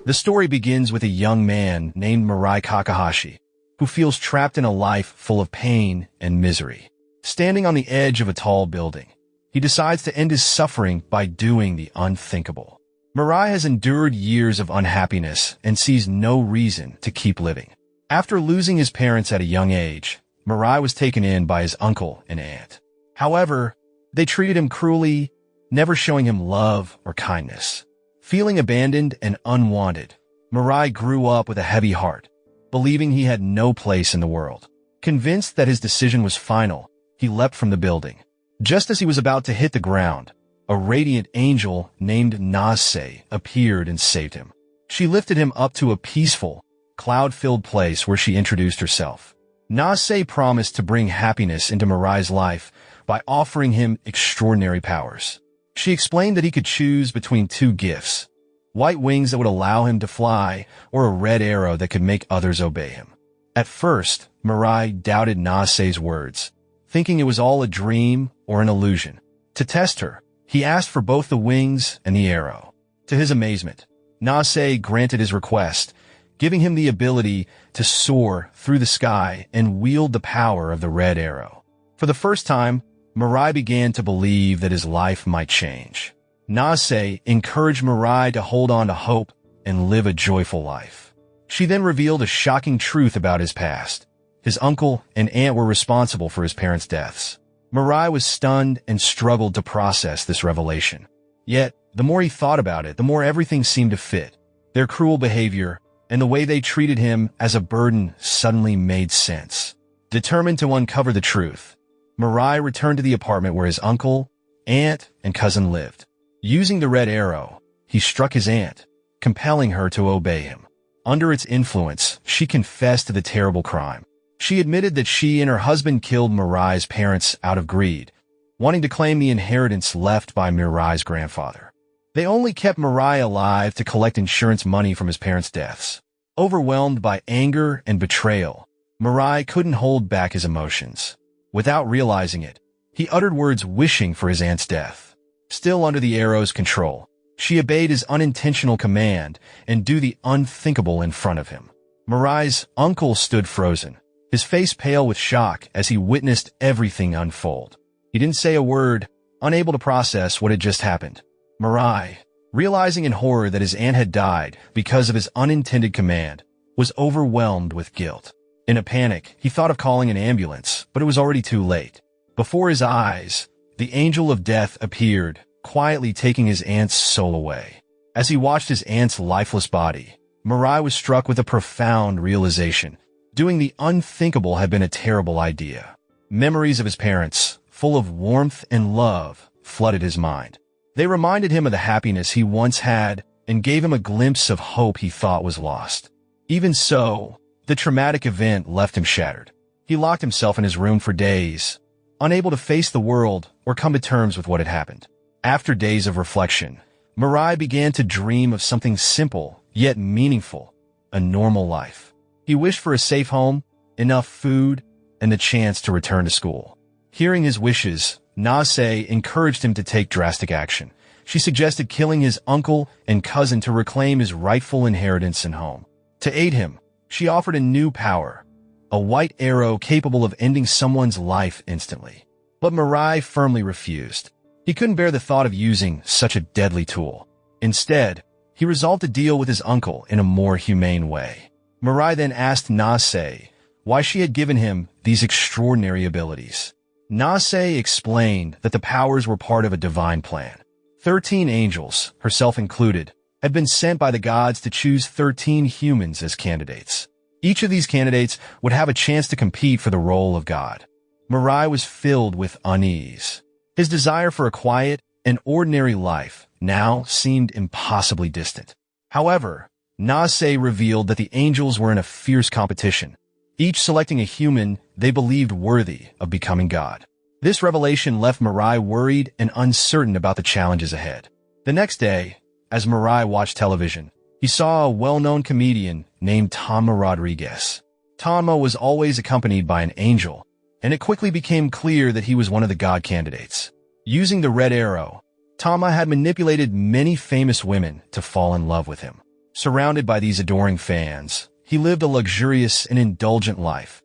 The story begins with a young man named Mirai Kakahashi, who feels trapped in a life full of pain and misery. Standing on the edge of a tall building, he decides to end his suffering by doing the unthinkable. Mirai has endured years of unhappiness and sees no reason to keep living. After losing his parents at a young age, Mirai was taken in by his uncle and aunt. However, they treated him cruelly, never showing him love or kindness. Feeling abandoned and unwanted, Mirai grew up with a heavy heart, believing he had no place in the world. Convinced that his decision was final, he leapt from the building. Just as he was about to hit the ground, a radiant angel named Nase appeared and saved him. She lifted him up to a peaceful, cloud-filled place where she introduced herself. Nase promised to bring happiness into Mirai's life by offering him extraordinary powers. She explained that he could choose between two gifts: white wings that would allow him to fly, or a red arrow that could make others obey him. At first, Mirai doubted Nase's words, thinking it was all a dream or an illusion. To test her, he asked for both the wings and the arrow. To his amazement, Nase granted his request, giving him the ability to soar through the sky and wield the power of the red arrow. For the first time, Mirai began to believe that his life might change. Nase encouraged Mirai to hold on to hope and live a joyful life. She then revealed a shocking truth about his past. His uncle and aunt were responsible for his parents' deaths. Mirai was stunned and struggled to process this revelation. Yet, the more he thought about it, the more everything seemed to fit. Their cruel behavior and the way they treated him as a burden suddenly made sense. Determined to uncover the truth, Mirai returned to the apartment where his uncle, aunt, and cousin lived. Using the red arrow, he struck his aunt, compelling her to obey him. Under its influence, she confessed to the terrible crime. She admitted that she and her husband killed Mirai's parents out of greed, wanting to claim the inheritance left by Mirai's grandfather. They only kept Mirai alive to collect insurance money from his parents' deaths. Overwhelmed by anger and betrayal, Mirai couldn't hold back his emotions. Without realizing it, he uttered words wishing for his aunt's death. Still under the arrow's control, she obeyed his unintentional command and do the unthinkable in front of him. Mirai's uncle stood frozen, his face pale with shock as he witnessed everything unfold. He didn't say a word, unable to process what had just happened. Mirai, realizing in horror that his aunt had died because of his unintended command, was overwhelmed with guilt. In a panic, he thought of calling an ambulance, but it was already too late. Before his eyes, the angel of death appeared, quietly taking his aunt's soul away. As he watched his aunt's lifeless body, Mirai was struck with a profound realization. Doing the unthinkable had been a terrible idea. Memories of his parents, full of warmth and love, flooded his mind. They reminded him of the happiness he once had and gave him a glimpse of hope he thought was lost. Even so, the traumatic event left him shattered. He locked himself in his room for days, unable to face the world or come to terms with what had happened. After days of reflection, Mirai began to dream of something simple yet meaningful, a normal life. He wished for a safe home, enough food, and the chance to return to school. Hearing his wishes, Nase encouraged him to take drastic action. She suggested killing his uncle and cousin to reclaim his rightful inheritance and home. To aid him, she offered a new power, a white arrow capable of ending someone's life instantly. But Mirai firmly refused. He couldn't bear the thought of using such a deadly tool. Instead, he resolved to deal with his uncle in a more humane way. Mirai then asked Nase why she had given him these extraordinary abilities. Nase explained that the powers were part of a divine plan. 13 angels, herself included, had been sent by the gods to choose 13 humans as candidates. Each of these candidates would have a chance to compete for the role of God. Mirai was filled with unease. His desire for a quiet and ordinary life now seemed impossibly distant. However, Nase revealed that the angels were in a fierce competition, each selecting a human they believed worthy of becoming God. This revelation left Mirai worried and uncertain about the challenges ahead. The next day, as Mirai watched television, he saw a well-known comedian named Tama Rodriguez. Tama was always accompanied by an angel, and it quickly became clear that he was one of the God candidates. Using the red arrow, Tama had manipulated many famous women to fall in love with him. Surrounded by these adoring fans, he lived a luxurious and indulgent life,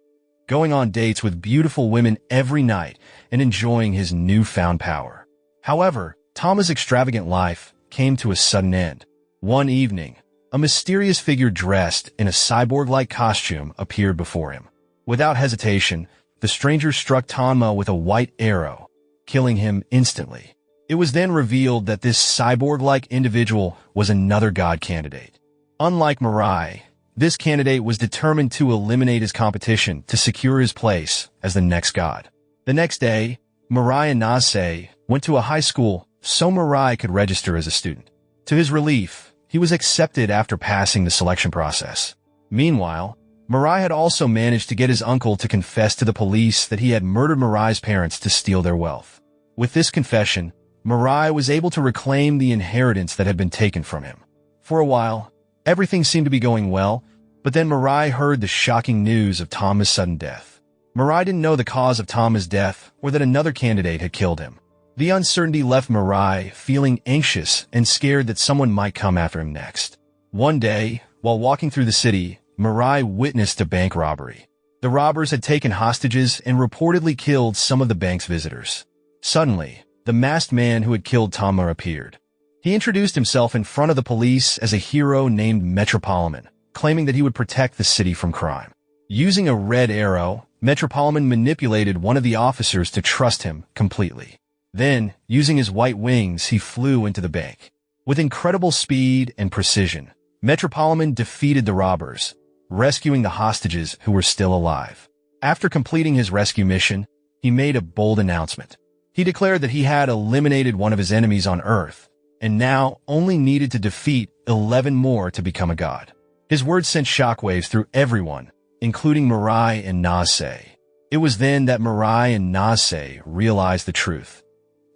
going on dates with beautiful women every night and enjoying his newfound power. However, Tama's extravagant life came to a sudden end. One evening, a mysterious figure dressed in a cyborg-like costume appeared before him. Without hesitation, the stranger struck Tama with a white arrow, killing him instantly. It was then revealed that this cyborg-like individual was another god candidate. Unlike Mirai, this candidate was determined to eliminate his competition to secure his place as the next god. The next day, Mirai and Nase went to a high school so Mirai could register as a student. To his relief, he was accepted after passing the selection process. Meanwhile, Mirai had also managed to get his uncle to confess to the police that he had murdered Mirai's parents to steal their wealth. With this confession, Mirai was able to reclaim the inheritance that had been taken from him. For a while, everything seemed to be going well, but then Mirai heard the shocking news of Tama's sudden death. Mirai didn't know the cause of Tama's death or that another candidate had killed him. The uncertainty left Mirai feeling anxious and scared that someone might come after him next. One day, while walking through the city, Mirai witnessed a bank robbery. The robbers had taken hostages and reportedly killed some of the bank's visitors. Suddenly, the masked man who had killed Tama appeared. He introduced himself in front of the police as a hero named Metropolitan, claiming that he would protect the city from crime. Using a red arrow, Metropolitan manipulated one of the officers to trust him completely. Then, using his white wings, he flew into the bank. With incredible speed and precision, Metropolitan defeated the robbers, rescuing the hostages who were still alive. After completing his rescue mission, he made a bold announcement. He declared that he had eliminated one of his enemies on Earth, and now only needed to defeat 11 more to become a god. His words sent shockwaves through everyone, including Mirai and Nase. It was then that Mirai and Nase realized the truth.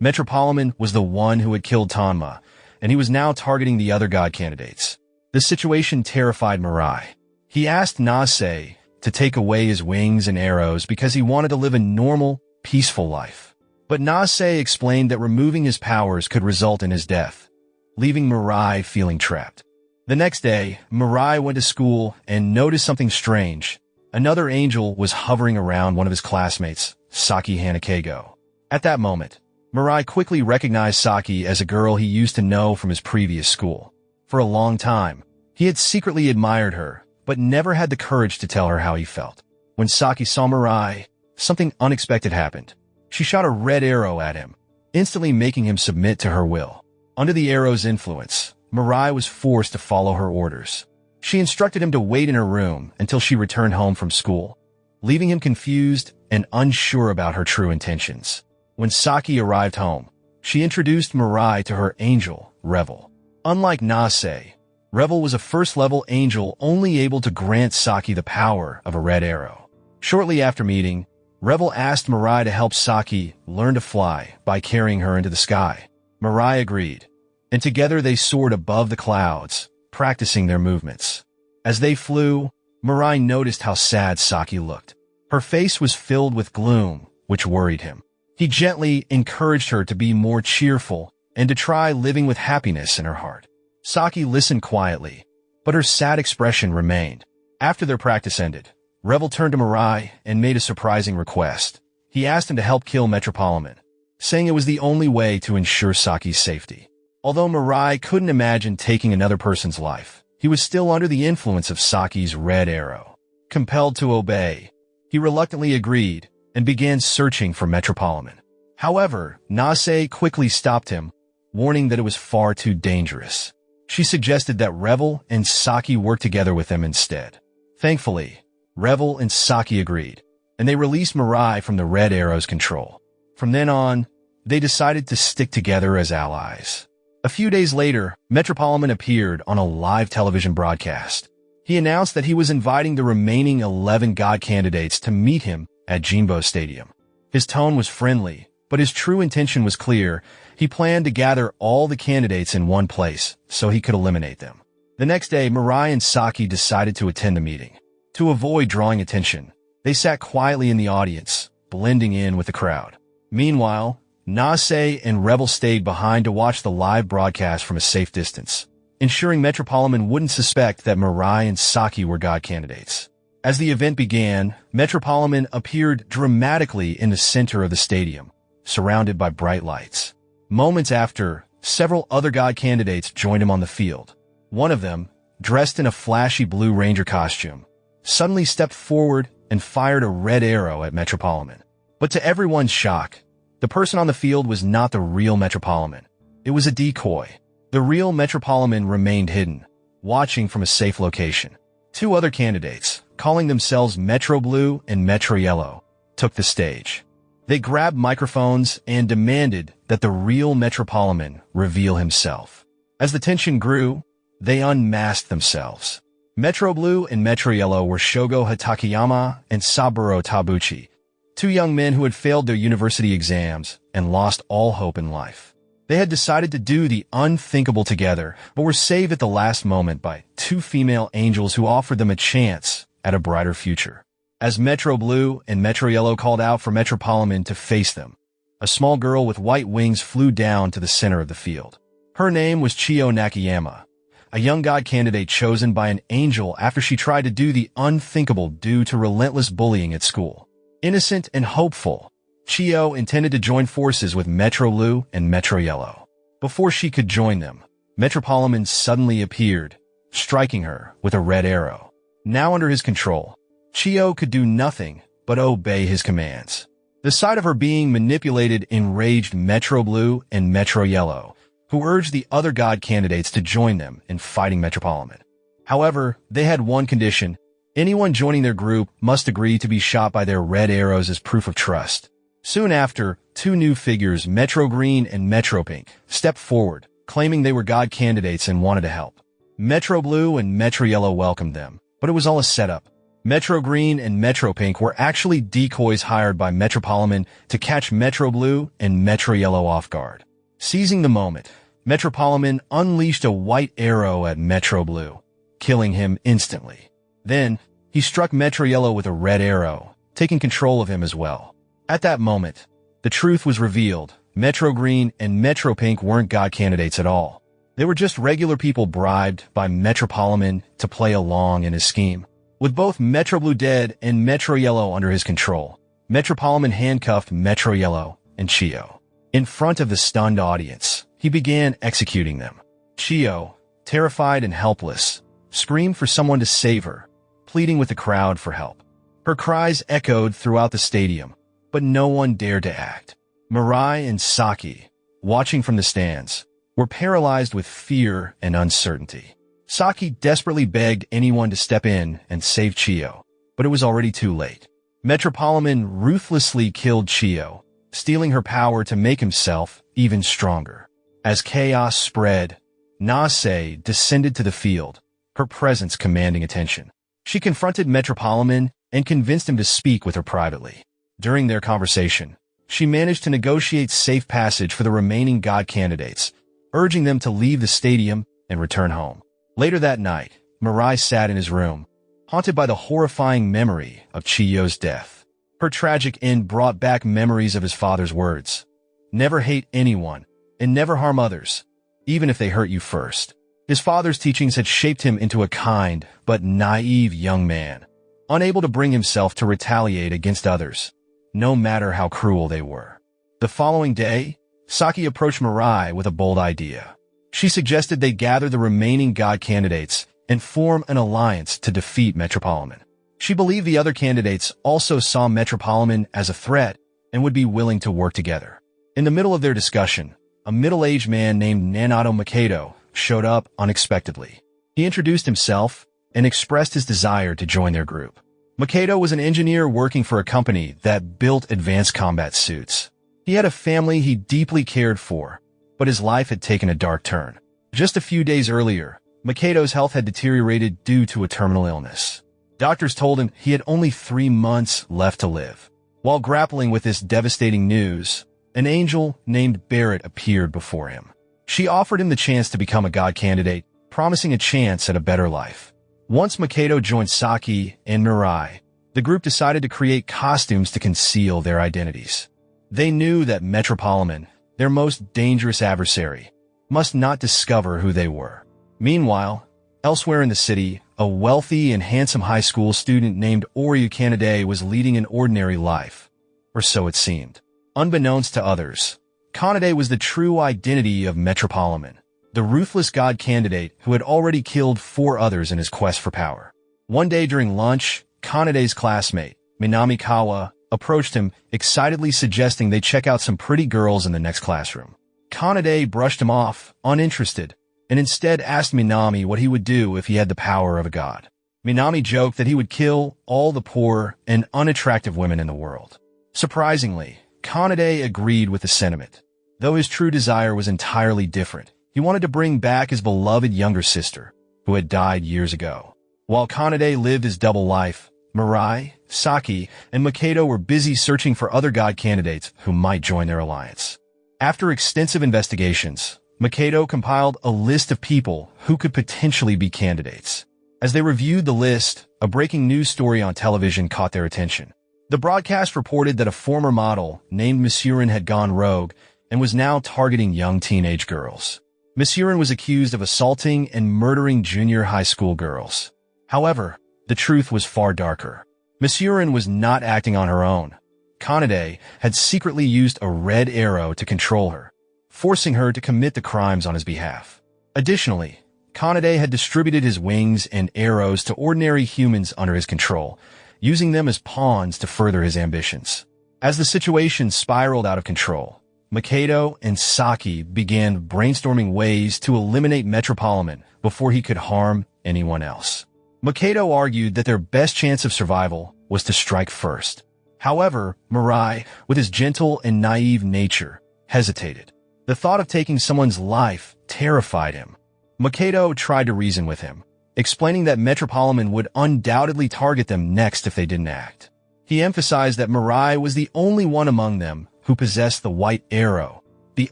Metropolitan was the one who had killed Tama, and he was now targeting the other god candidates. The situation terrified Mirai. He asked Nase to take away his wings and arrows because he wanted to live a normal, peaceful life. But Nase explained that removing his powers could result in his death, leaving Mirai feeling trapped. The next day, Mirai went to school and noticed something strange. Another angel was hovering around one of his classmates, Saki Hanakego. At that moment, Mirai quickly recognized Saki as a girl he used to know from his previous school. For a long time, he had secretly admired her, but never had the courage to tell her how he felt. When Saki saw Mirai, something unexpected happened. She shot a red arrow at him, instantly making him submit to her will. Under the arrow's influence, Mirai was forced to follow her orders. She instructed him to wait in her room until she returned home from school, leaving him confused and unsure about her true intentions. When Saki arrived home, she introduced Mirai to her angel, Revel. Unlike Nase, Revel was a first-level angel only able to grant Saki the power of a red arrow. Shortly after meeting, Revel asked Mirai to help Saki learn to fly by carrying her into the sky. Mirai agreed, and together they soared above the clouds, practicing their movements. As they flew, Mirai noticed how sad Saki looked. Her face was filled with gloom, which worried him. He gently encouraged her to be more cheerful and to try living with happiness in her heart. Saki listened quietly, but her sad expression remained. After their practice ended, Revel turned to Mirai and made a surprising request. He asked him to help kill Metropolitan, saying it was the only way to ensure Saki's safety. Although Mirai couldn't imagine taking another person's life, he was still under the influence of Saki's red arrow. Compelled to obey, he reluctantly agreed and began searching for Metropolitan. However, Nase quickly stopped him, warning that it was far too dangerous. She suggested that Revel and Saki work together with them instead. Thankfully, Revel and Saki agreed, and they released Mirai from the red arrow's control. From then on, they decided to stick together as allies. A few days later, Metropolitan appeared on a live television broadcast. He announced that he was inviting the remaining 11 god candidates to meet him at Jinbo Stadium. His tone was friendly, but his true intention was clear. He planned to gather all the candidates in one place so he could eliminate them. The next day, Mirai and Saki decided to attend the meeting. To avoid drawing attention, they sat quietly in the audience, blending in with the crowd. Meanwhile, Nase and Revel stayed behind to watch the live broadcast from a safe distance. ensuring Metropolitan wouldn't suspect that Mirai and Saki were god candidates. As the event began, Metropolitan appeared dramatically in the center of the stadium, surrounded by bright lights. Moments after, several other god candidates joined him on the field. One of them, dressed in a flashy blue ranger costume, suddenly stepped forward and fired a red arrow at Metropolitan. But to everyone's shock, the person on the field was not the real Metropolitan. It was a decoy. The real Metropolitan remained hidden, watching from a safe location. Two other candidates, calling themselves Metro Blue and Metro Yellow, took the stage. They grabbed microphones and demanded that the real Metropolitan reveal himself. As the tension grew, they unmasked themselves. Metro Blue and Metro Yellow were Shogo Hatakeyama and Saburo Tabuchi, two young men who had failed their university exams and lost all hope in life. They had decided to do the unthinkable together, but were saved at the last moment by two female angels who offered them a chance at a brighter future. As Metro Blue and Metro Yellow called out for Metropolitan to face them, a small girl with white wings flew down to the center of the field. Her name was Chiyo Nakayama, a young god candidate chosen by an angel after she tried to do the unthinkable due to relentless bullying at school. Innocent and hopeful, Chiyo intended to join forces with Metro Blue and Metro Yellow. Before she could join them, Metropolitan suddenly appeared, striking her with a red arrow. Now under his control, Chiyo could do nothing but obey his commands. The sight of her being manipulated enraged Metro Blue and Metro Yellow, who urged the other god candidates to join them in fighting Metropolitan. However, they had one condition: anyone joining their group must agree to be shot by their red arrows as proof of trust. Soon after, two new figures, Metro Green and Metro Pink, stepped forward, claiming they were god candidates and wanted to help. Metro Blue and Metro Yellow welcomed them, but it was all a setup. Metro Green and Metro Pink were actually decoys hired by Metropolitan to catch Metro Blue and Metro Yellow off guard. Seizing the moment, Metropolitan unleashed a white arrow at Metro Blue, killing him instantly. Then, he struck Metro Yellow with a red arrow, taking control of him as well. At that moment, the truth was revealed. Metro Green and Metro Pink weren't god candidates at all. They were just regular people bribed by Metropolitan to play along in his scheme. With both Metro Blue dead and Metro Yellow under his control, Metropolitan handcuffed Metro Yellow and Chiyo. In front of the stunned audience, he began executing them. Chiyo, terrified and helpless, screamed for someone to save her, pleading with the crowd for help. Her cries echoed throughout the stadium, but no one dared to act. Mirai and Saki, watching from the stands, were paralyzed with fear and uncertainty. Saki desperately begged anyone to step in and save Chiyo, but it was already too late. Metropolitan ruthlessly killed Chiyo, stealing her power to make himself even stronger. As chaos spread, Nase descended to the field, her presence commanding attention. She confronted Metropolitan and convinced him to speak with her privately. During their conversation, she managed to negotiate safe passage for the remaining god candidates, urging them to leave the stadium and return home. Later that night, Mirai sat in his room, haunted by the horrifying memory of Chiyo's death. Her tragic end brought back memories of his father's words: "Never hate anyone, and never harm others, even if they hurt you first." His father's teachings had shaped him into a kind but naive young man, unable to bring himself to retaliate against others, no matter how cruel they were. The following day, Saki approached Mirai with a bold idea. She suggested they gather the remaining god candidates and form an alliance to defeat Metropolitan. She believed the other candidates also saw Metropolitan as a threat and would be willing to work together. In the middle of their discussion, a middle-aged man named Nanato Makedo showed up unexpectedly. He introduced himself and expressed his desire to join their group. Makedo was an engineer working for a company that built advanced combat suits. He had a family he deeply cared for, but his life had taken a dark turn. Just a few days earlier, Makedo's health had deteriorated due to a terminal illness. Doctors told him he had only 3 months left to live. While grappling with this devastating news, an angel named Barrett appeared before him. She offered him the chance to become a god candidate, promising a chance at a better life. Once Makedo joined Saki and Mirai, the group decided to create costumes to conceal their identities. They knew that Metropolitan, their most dangerous adversary, must not discover who they were. Meanwhile, elsewhere in the city, a wealthy and handsome high school student named Oryu Kanade was leading an ordinary life, or so it seemed. Unbeknownst to others, Kanade was the true identity of Metropolitan, the ruthless god candidate who had already killed 4 others in his quest for power. One day during lunch, Kanade's classmate, Minami Kawa, approached him, excitedly suggesting they check out some pretty girls in the next classroom. Kanade brushed him off, uninterested, and instead asked Minami what he would do if he had the power of a god. Minami joked that he would kill all the poor and unattractive women in the world. Surprisingly, Kanade agreed with the sentiment. Though his true desire was entirely different, he wanted to bring back his beloved younger sister, who had died years ago. While Kanade lived his double life, Mirai, Saki, and Makoto were busy searching for other god candidates who might join their alliance. After extensive investigations, Makoto compiled a list of people who could potentially be candidates. As they reviewed the list, a breaking news story on television caught their attention. The broadcast reported that a former model named Masurin had gone rogue and was now targeting young teenage girls. Masurin was accused of assaulting and murdering junior high school girls. However, the truth was far darker. Masurin was not acting on her own. Kanade had secretly used a red arrow to control her, forcing her to commit the crimes on his behalf. Additionally, Kanade had distributed his wings and arrows to ordinary humans under his control, using them as pawns to further his ambitions. As the situation spiraled out of control, Makoto and Saki began brainstorming ways to eliminate Metropolitan before he could harm anyone else. Makoto argued that their best chance of survival was to strike first. However, Mirai, with his gentle and naive nature, hesitated. The thought of taking someone's life terrified him. Makoto tried to reason with him, explaining that Metropolitan would undoubtedly target them next if they didn't act. He emphasized that Mirai was the only one among them who possessed the white arrow, the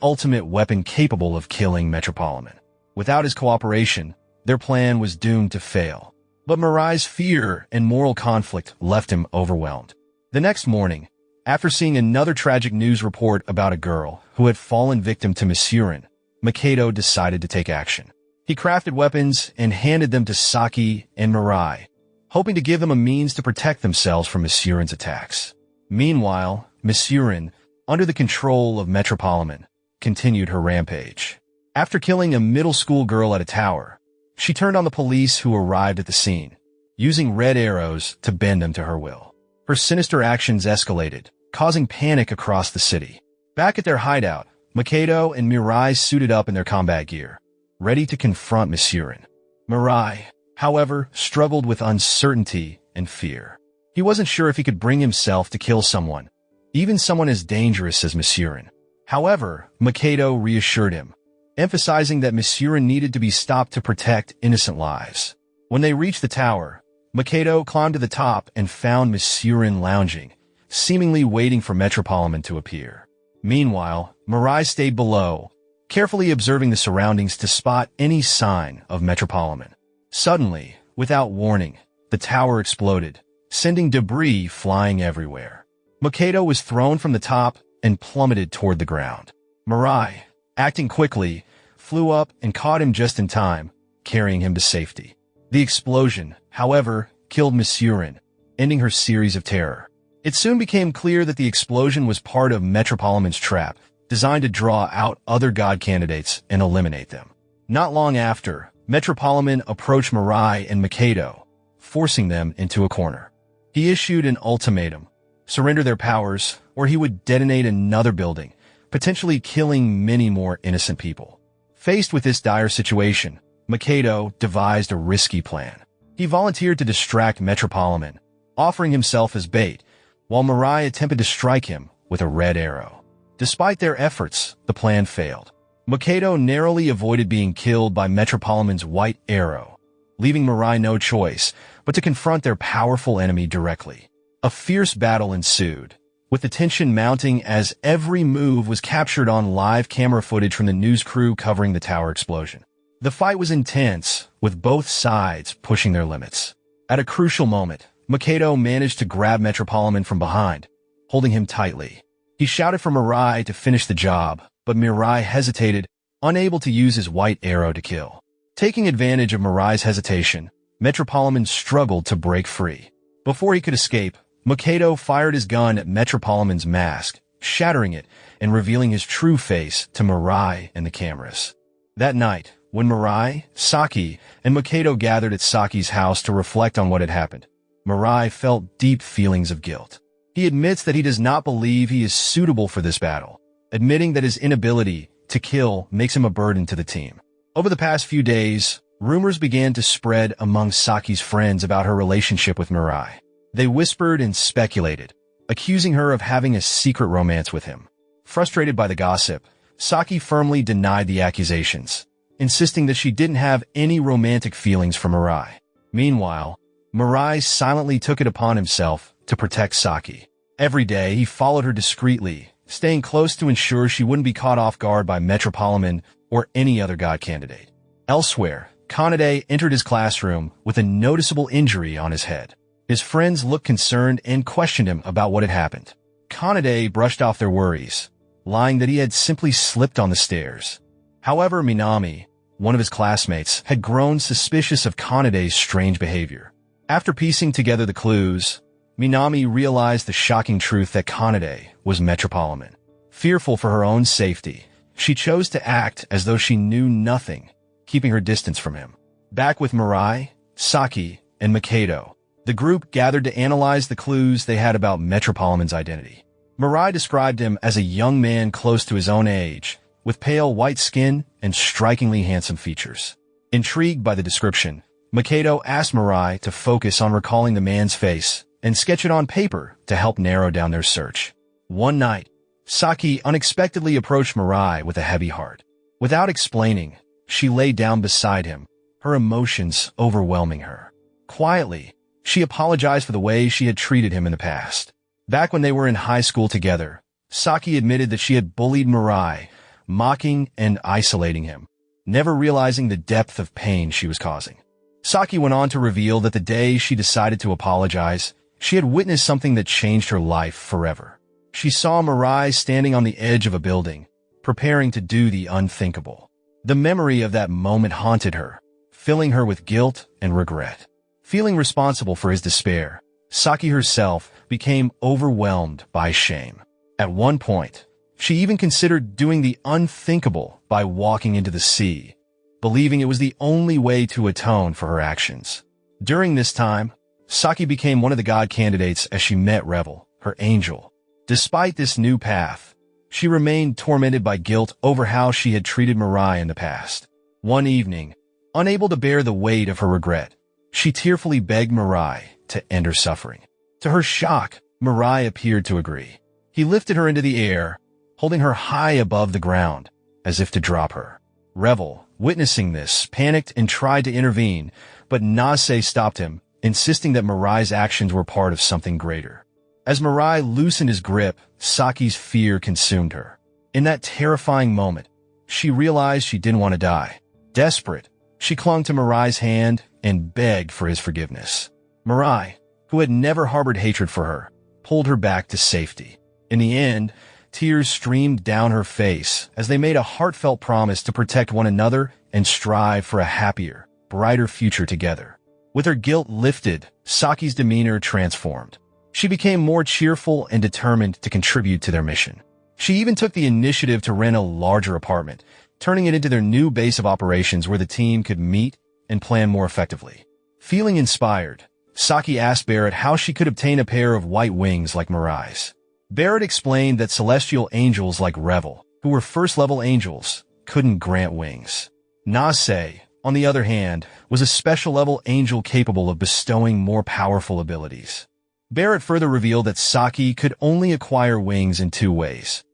ultimate weapon capable of killing Metropolitan. Without his cooperation, their plan was doomed to fail. But Mirai's fear and moral conflict left him overwhelmed. The next morning, after seeing another tragic news report about a girl who had fallen victim to Masurin, Makoto decided to take action. He crafted weapons and handed them to Saki and Mirai, hoping to give them a means to protect themselves from Masurin's attacks. Meanwhile, Masurin, under the control of Metropolitan, continued her rampage. After killing a middle school girl at a tower, she turned on the police who arrived at the scene, using red arrows to bend them to her will. Her sinister actions escalated, causing panic across the city. Back at their hideout, Makoto and Mirai suited up in their combat gear, ready to confront Masurin. Mirai, however, struggled with uncertainty and fear. He wasn't sure if he could bring himself to kill someone, even someone as dangerous as Masurin. However, Makoto reassured him, emphasizing that Masurin needed to be stopped to protect innocent lives. When they reached the tower, Makoto climbed to the top and found Masurin lounging, seemingly waiting for Metropolitan to appear. Meanwhile, Mirai stayed below, carefully observing the surroundings to spot any sign of Metropolitan. Suddenly, without warning, the tower exploded, sending debris flying everywhere. Makoto was thrown from the top and plummeted toward the ground. Mirai, acting quickly, flew up and caught him just in time, carrying him to safety. The explosion, however, killed Masurin, ending her series of terror. It soon became clear that the explosion was part of Metropolitan's trap, designed to draw out other god candidates and eliminate them. Not long after, Metropolitan approached Mirai and Makoto, forcing them into a corner. He issued an ultimatum: surrender their powers, or he would detonate another building, potentially killing many more innocent people. Faced with this dire situation, Makoto devised a risky plan. He volunteered to distract Metropolitan, offering himself as bait, while Mirai attempted to strike him with a red arrow. Despite their efforts, the plan failed. Makoto narrowly avoided being killed by Metropolitan's white arrow, leaving Mirai no choice but to confront their powerful enemy directly. A fierce battle ensued, with the tension mounting as every move was captured on live camera footage from the news crew covering the tower explosion. The fight was intense, with both sides pushing their limits. At a crucial moment, Makoto managed to grab Metropolitan from behind, holding him tightly. He shouted for Mirai to finish the job, but Mirai hesitated, unable to use his white arrow to kill. Taking advantage of Mirai's hesitation, Metropolitan struggled to break free. Before he could escape, Makedo fired his gun at Metropolitan's mask, shattering it and revealing his true face to Mirai and the cameras. That night, when Mirai, Saki, and Makedo gathered at Saki's house to reflect on what had happened, Mirai felt deep feelings of guilt. He admits that he does not believe he is suitable for this battle, admitting that his inability to kill makes him a burden to the team. Over the past few days, rumors began to spread among Saki's friends about her relationship with Mirai. They whispered and speculated, accusing her of having a secret romance with him. Frustrated by the gossip, Saki firmly denied the accusations, insisting that she didn't have any romantic feelings for Mirai. Meanwhile, Mirai silently took it upon himself to protect Saki. Every day, he followed her discreetly, staying close to ensure she wouldn't be caught off guard by Metropolitan or any other god candidate. Elsewhere, Kanade entered his classroom with a noticeable injury on his head. His friends looked concerned and questioned him about what had happened. Kanade brushed off their worries, lying that he had simply slipped on the stairs. However, Minami, one of his classmates, had grown suspicious of Kanade's strange behavior. After piecing together the clues, Minami realized the shocking truth that Kanade was Metropolitan. Fearful for her own safety, she chose to act as though she knew nothing, keeping her distance from him. Back with Mirai, Saki, and Makedo, the group gathered to analyze the clues they had about Metropolitan's identity. Mirai described him as a young man close to his own age, with pale white skin and strikingly handsome features. Intrigued by the description, Makedo asked Mirai to focus on recalling the man's face and sketch it on paper to help narrow down their search. One night, Saki unexpectedly approached Mirai with a heavy heart. Without explaining, she lay down beside him, her emotions overwhelming her. Quietly, she apologized for the way she had treated him in the past. Back when they were in high school together, Saki admitted that she had bullied Mirai, mocking and isolating him, never realizing the depth of pain she was causing. Saki went on to reveal that the day she decided to apologize, she had witnessed something that changed her life forever. She saw Mirai standing on the edge of a building, preparing to do the unthinkable. The memory of that moment haunted her, filling her with guilt and regret. Feeling responsible for his despair, Saki herself became overwhelmed by shame. At one point, she even considered doing the unthinkable by walking into the sea, believing it was the only way to atone for her actions. During this time, Saki became one of the god candidates as she met Revel, her angel. Despite this new path, she remained tormented by guilt over how she had treated Mirai in the past. One evening, unable to bear the weight of her regret, she tearfully begged Mirai to end her suffering. To her shock, Mirai appeared to agree. He lifted her into the air, holding her high above the ground, as if to drop her. Revel, witnessing this, panicked and tried to intervene, but Nase stopped him, insisting that Mirai's actions were part of something greater. As Mirai loosened his grip, Saki's fear consumed her. In that terrifying moment, she realized she didn't want to die. Desperate, she clung to Mirai's hand and begged for his forgiveness. Mirai, who had never harbored hatred for her, pulled her back to safety. In the end, tears streamed down her face as they made a heartfelt promise to protect one another and strive for a happier, brighter future together. With her guilt lifted, Saki's demeanor transformed. She became more cheerful and determined to contribute to their mission. She even took the initiative to rent a larger apartment, turning it into their new base of operations where the team could meet and plan more effectively. Feeling inspired, Saki asked Barrett how she could obtain a pair of white wings like Mirai's. Barrett explained that celestial angels like Revel, who were first-level angels, couldn't grant wings. Nase, on the other hand, was a special-level angel capable of bestowing more powerful abilities. Barrett further revealed that Saki could only acquire wings in two ways: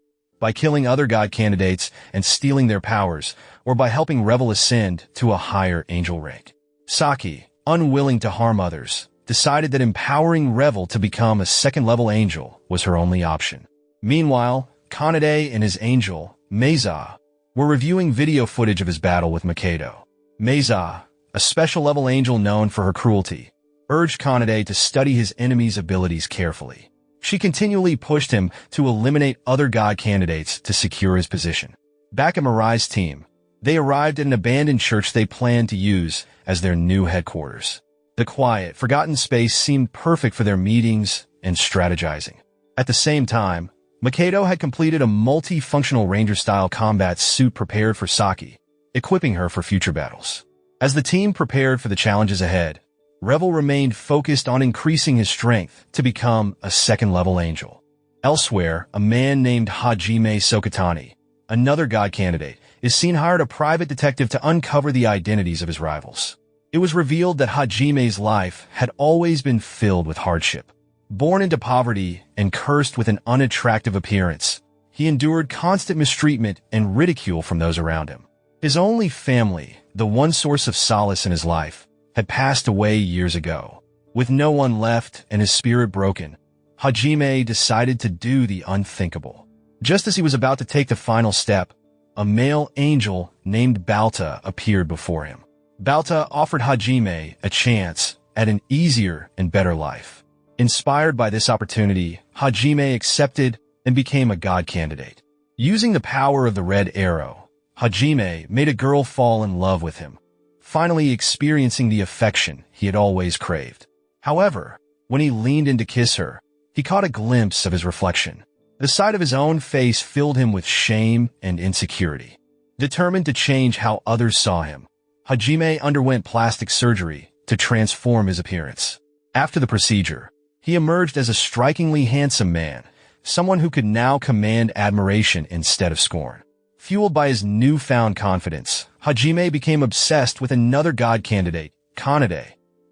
by killing other god candidates and stealing their powers, or by helping Revel ascend to a higher angel rank. Saki, unwilling to harm others, decided that empowering Revel to become a second-level angel was her only option. Meanwhile, Kanade and his angel, Meiza, were reviewing video footage of his battle with Makedo. Meiza, a special-level angel known for her cruelty, urged Kanade to study his enemy's abilities carefully. She continually pushed him to eliminate other god candidates to secure his position. Back at Mirai's team, They arrived at an abandoned church they planned to use as their new headquarters. The quiet, forgotten space seemed perfect for their meetings and strategizing. At the same time, Mikado had completed a multi-functional ranger-style combat suit prepared for Saki, equipping her for future battles. As the team prepared for the challenges ahead, Revel remained focused on increasing his strength to become a second-level angel. Elsewhere, a man named Hajime Sokatani, another god candidate, is seen hired a private detective to uncover the identities of his rivals. It was revealed that Hajime's life had always been filled with hardship. Born into poverty and cursed with an unattractive appearance, he endured constant mistreatment and ridicule from those around him. His only family, the one source of solace in his life, had passed away years ago. With no one left and his spirit broken, Hajime decided to do the unthinkable. Just as he was about to take the final step, a male angel named Balta appeared before him. Balta offered Hajime a chance at an easier and better life. Inspired by this opportunity, Hajime accepted and became a god candidate. Using the power of the red arrow, Hajime made a girl fall in love with him, finally experiencing the affection he had always craved. However, when he leaned in to kiss her, he caught a glimpse of his reflection. The sight of his own face filled him with shame and insecurity. Determined to change how others saw him, Hajime underwent plastic surgery to transform his appearance. After the procedure, he emerged as a strikingly handsome man, someone who could now command admiration instead of scorn. Fueled by his newfound confidence, Hajime became obsessed with another god candidate, Kanade,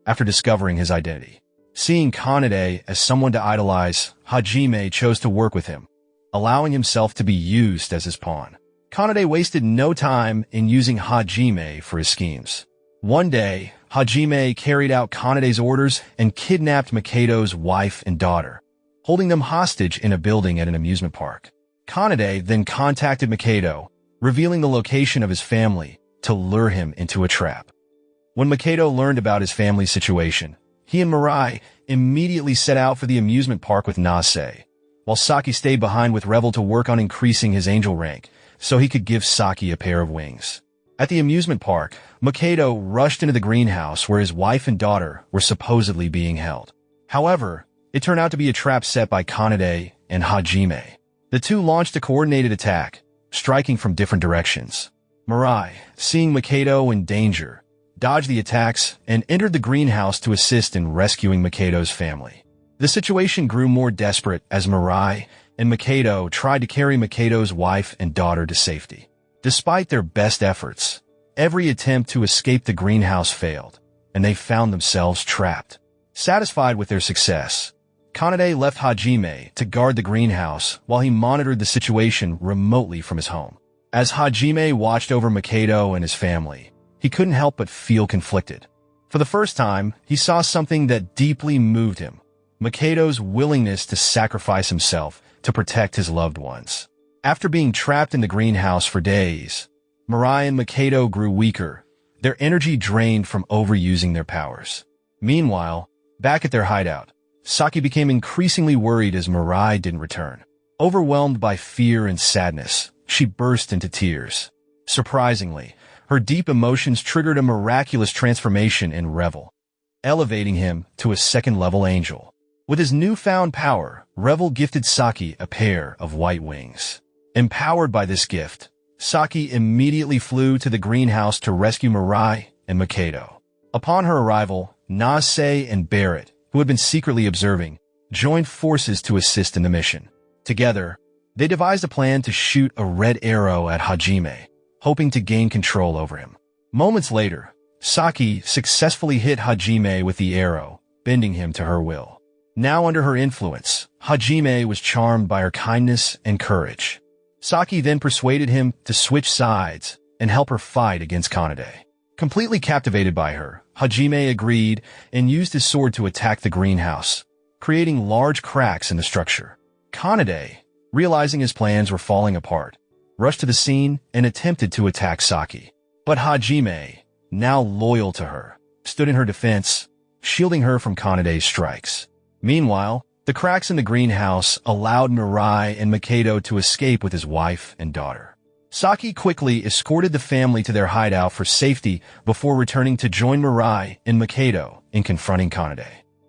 after discovering his identity. Seeing Kanade as someone to idolize, Hajime chose to work with him, allowing himself to be used as his pawn. Kanade wasted no time in using Hajime for his schemes. One day, Hajime carried out Kanade's orders and kidnapped Mikado's wife and daughter, holding them hostage in a building at an amusement park. Kanade then contacted Mikado, revealing the location of his family to lure him into a trap. When Mikado learned about his family's situation, he and Mirai immediately set out for the amusement park with Nase, while Saki stayed behind with Revel to work on increasing his angel rank so he could give Saki a pair of wings. At the amusement park, Mikado rushed into the greenhouse where his wife and daughter were supposedly being held. However, it turned out to be a trap set by Kanade and Hajime. The two launched a coordinated attack, striking from different directions. Mirai, seeing Mikado in danger, dodged the attacks and entered the greenhouse to assist in rescuing Mikado's family. The situation grew more desperate as Mirai and Mikado tried to carry Mikado's wife and daughter to safety. Despite their best efforts, every attempt to escape the greenhouse failed, and they found themselves trapped. Satisfied with their success, Kanade left Hajime to guard the greenhouse while he monitored the situation remotely from his home. As Hajime watched over Mikado and his family, he couldn't help but feel conflicted. For the first time, he saw something that deeply moved him: Mikado's willingness to sacrifice himself to protect his loved ones. After being trapped in the greenhouse for days, Mirai and Mikado grew weaker, their energy drained from overusing their powers. Meanwhile, back at their hideout, Saki became increasingly worried as Mirai didn't return. Overwhelmed by fear and sadness, she burst into tears. Surprisingly, her deep emotions triggered a miraculous transformation in Revel, elevating him to a second-level angel. With his newfound power, Revel gifted Saki a pair of white wings. Empowered by this gift, Saki immediately flew to the greenhouse to rescue Mirai and Mikado. Upon her arrival, Nase and Barrett, who had been secretly observing, joined forces to assist in the mission. Together, they devised a plan to shoot a red arrow at Hajime, hoping to gain control over him. Moments later, Saki successfully hit Hajime with the arrow, bending him to her will. Now under her influence, Hajime was charmed by her kindness and courage. Saki then persuaded him to switch sides and help her fight against Kanade. Completely captivated by her, Hajime agreed and used his sword to attack the greenhouse, creating large cracks in the structure. Kanade, realizing his plans were falling apart, rushed to the scene and attempted to attack Saki. But Hajime, now loyal to her, stood in her defense, shielding her from Kanade's strikes. Meanwhile, the cracks in the greenhouse allowed Mirai and Mikado to escape with his wife and daughter. Saki quickly escorted the family to their hideout for safety before returning to join Mirai and Makoto in confronting Kanade.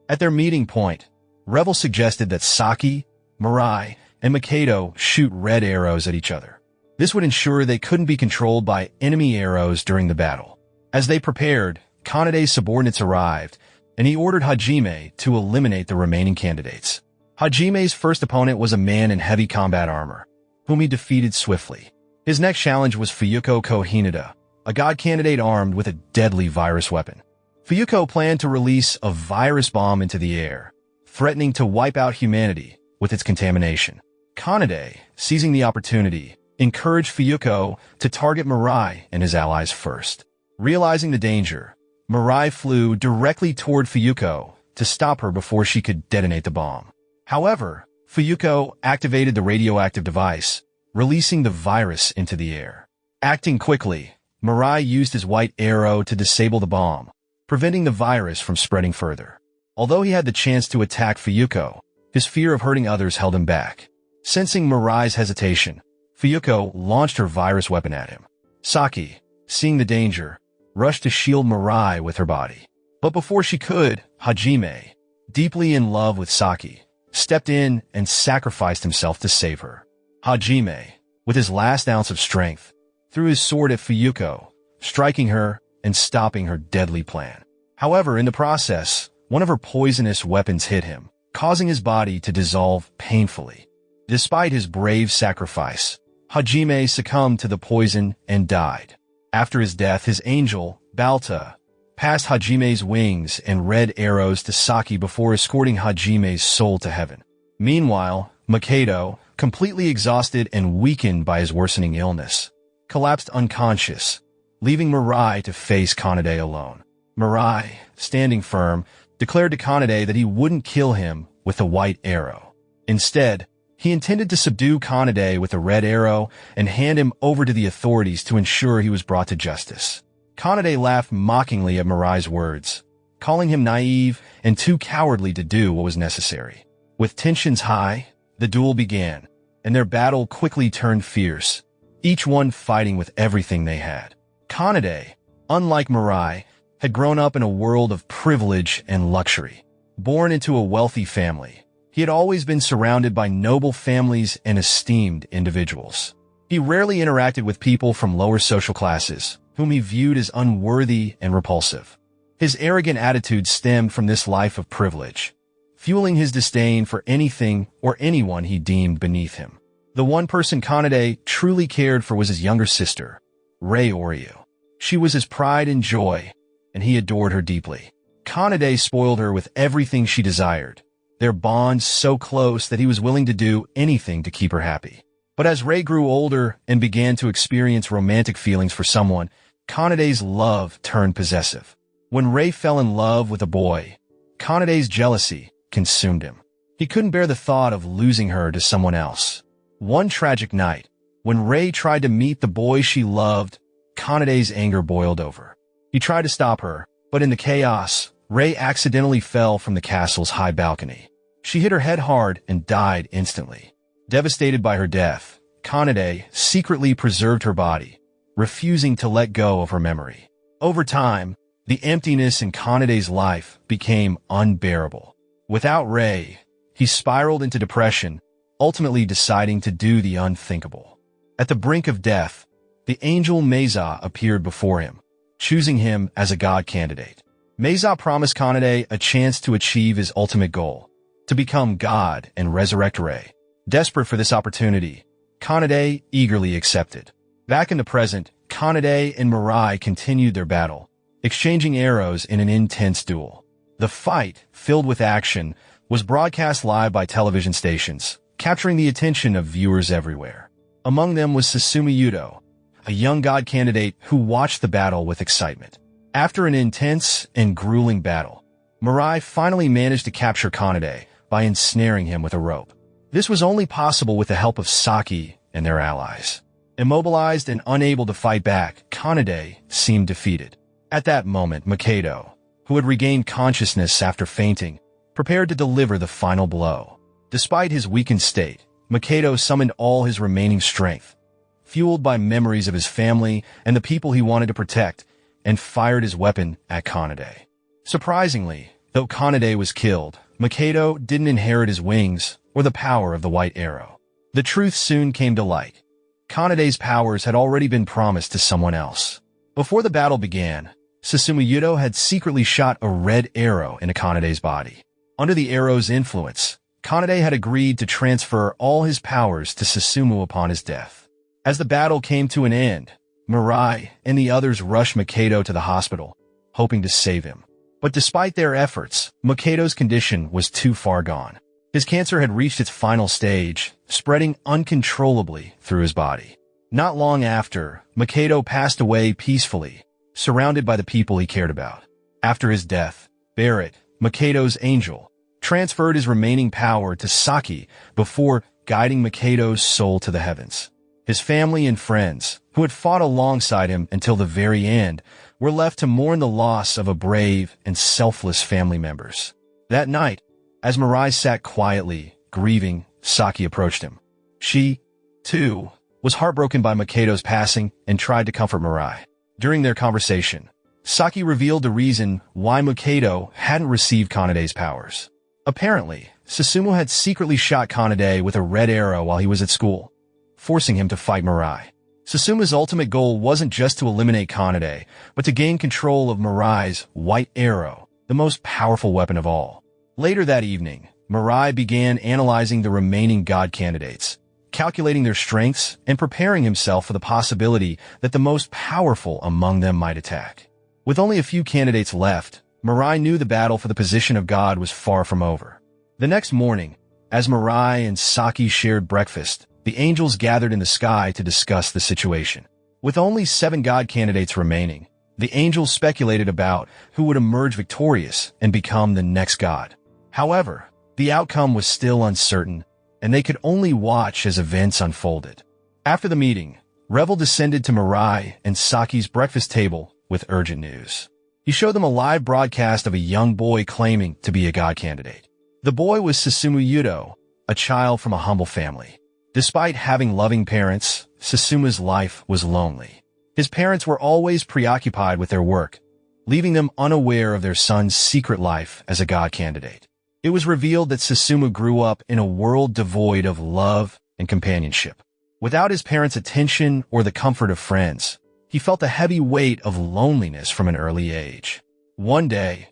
At their meeting point, Revel suggested that Saki, Mirai, and Makoto shoot red arrows at each other. This would ensure they couldn't be controlled by enemy arrows during the battle. As they prepared, Kanade's subordinates arrived, and he ordered Hajime to eliminate the remaining candidates. Hajime's first opponent was a man in heavy combat armor, whom he defeated swiftly. His next challenge was Fuyuko Kohinada, a god candidate armed with a deadly virus weapon. Fuyuko planned to release a virus bomb into the air, threatening to wipe out humanity with its contamination. Kanade, seizing the opportunity, encouraged Fuyuko to target Mirai and his allies first. Realizing the danger, Mirai flew directly toward Fuyuko to stop her before she could detonate the bomb. However, Fuyuko activated the radioactive device, releasing the virus into the air. Acting quickly, Mirai used his white arrow to disable the bomb, preventing the virus from spreading further. Although he had the chance to attack Fuyuko, his fear of hurting others held him back. Sensing Mirai's hesitation, Fuyuko launched her virus weapon at him. Saki, seeing the danger, rushed to shield Mirai with her body. But before she could, Hajime, deeply in love with Saki, stepped in and sacrificed himself to save her. Hajime, with his last ounce of strength, threw his sword at Fuyuko, striking her and stopping her deadly plan. However, in the process, one of her poisonous weapons hit him, causing his body to dissolve painfully. Despite his brave sacrifice, Hajime succumbed to the poison and died. After his death, his angel, Balta, passed Hajime's wings and red arrows to Saki before escorting Hajime's soul to heaven. Meanwhile, Makoto, completely exhausted and weakened by his worsening illness, collapsed unconscious, leaving Mirai to face Kanade alone. Mirai, standing firm, declared to Kanade that he wouldn't kill him with a white arrow. Instead, he intended to subdue Kanade with a red arrow and hand him over to the authorities to ensure he was brought to justice. Kanade laughed mockingly at Mirai's words, calling him naive and too cowardly to do what was necessary. With tensions high, the duel began, and their battle quickly turned fierce, each one fighting with everything they had. Kanade, unlike Mirai, had grown up in a world of privilege and luxury. Born into a wealthy family, he had always been surrounded by noble families and esteemed individuals. He rarely interacted with people from lower social classes, whom he viewed as unworthy and repulsive. His arrogant attitude stemmed from this life of privilege, fueling his disdain for anything or anyone he deemed beneath him. The one person Kanade truly cared for was his younger sister, Rei Oryu. She was his pride and joy, and he adored her deeply. Kanade spoiled her with everything she desired, their bond so close that he was willing to do anything to keep her happy. But as Rei grew older and began to experience romantic feelings for someone, Kanade's love turned possessive. When Rei fell in love with a boy, Kanade's jealousy consumed him. He couldn't bear the thought of losing her to someone else. One tragic night, when Rei tried to meet the boy she loved, Kanade's anger boiled over. He tried to stop her, but in the chaos, Rei accidentally fell from the castle's high balcony. She hit her head hard and died instantly. Devastated by her death, Kanade secretly preserved her body, refusing to let go of her memory. Over time, the emptiness in Kanade's life became unbearable. Without Rei, he spiraled into depression, ultimately deciding to do the unthinkable. At the brink of death, the angel Meza appeared before him, choosing him as a god candidate. Meza promised Kanade a chance to achieve his ultimate goal, to become god and resurrect Rei. Desperate for this opportunity, Kanade eagerly accepted. Back in the present, Kanade and Mirai continued their battle, exchanging arrows in an intense duel. The fight, filled with action, was broadcast live by television stations, capturing the attention of viewers everywhere. Among them was Susumu Yuto, a young god candidate who watched the battle with excitement. After an intense and grueling battle, Mirai finally managed to capture Kanade by ensnaring him with a rope. This was only possible with the help of Saki and their allies. Immobilized and unable to fight back, Kanade seemed defeated. At that moment, Makoto, who had regained consciousness after fainting, prepared to deliver the final blow. Despite his weakened state, Makoto summoned all his remaining strength, fueled by memories of his family and the people he wanted to protect, and fired his weapon at Kanade. Surprisingly, though Kanade was killed, Makoto didn't inherit his wings or the power of the white arrow. The truth soon came to light. Kanade's powers had already been promised to someone else. Before the battle began, Susumu Yuto had secretly shot a red arrow into Kanade's body. Under the arrow's influence, Kanade had agreed to transfer all his powers to Susumu upon his death. As the battle came to an end, Mirai and the others rushed Makoto to the hospital, hoping to save him. But despite their efforts, Makoto's condition was too far gone. His cancer had reached its final stage, spreading uncontrollably through his body. Not long after, Makoto passed away peacefully, surrounded by the people he cared about. After his death, Barrett, Makoto's angel, transferred his remaining power to Saki before guiding Makoto's soul to the heavens. His family and friends, who had fought alongside him until the very end, were left to mourn the loss of a brave and selfless family members. That night, as Mirai sat quietly, grieving, Saki approached him. She, too, was heartbroken by Makoto's passing and tried to comfort Mirai. During their conversation, Saki revealed the reason why Makoto hadn't received Kanade's powers. Apparently, Susumu had secretly shot Kanade with a red arrow while he was at school, forcing him to fight Mirai. Susumu's ultimate goal wasn't just to eliminate Kanade, but to gain control of Mirai's white arrow, the most powerful weapon of all. Later that evening, Mirai began analyzing the remaining god candidates, calculating their strengths and preparing himself for the possibility that the most powerful among them might attack. With only a few candidates left, Mirai knew the battle for the position of god was far from over. The next morning, as Mirai and Saki shared breakfast, the angels gathered in the sky to discuss the situation. With only 7 god candidates remaining, the angels speculated about who would emerge victorious and become the next god. However, the outcome was still uncertain, and they could only watch as events unfolded. After the meeting, Revel descended to Mirai and Saki's breakfast table with urgent news. He showed them a live broadcast of a young boy claiming to be a god candidate. The boy was Susumu Yuto, a child from a humble family. Despite having loving parents, Susumu's life was lonely. His parents were always preoccupied with their work, leaving them unaware of their son's secret life as a god candidate. It was revealed that Susumu grew up in a world devoid of love and companionship. Without his parents' attention or the comfort of friends, he felt the heavy weight of loneliness from an early age. One day,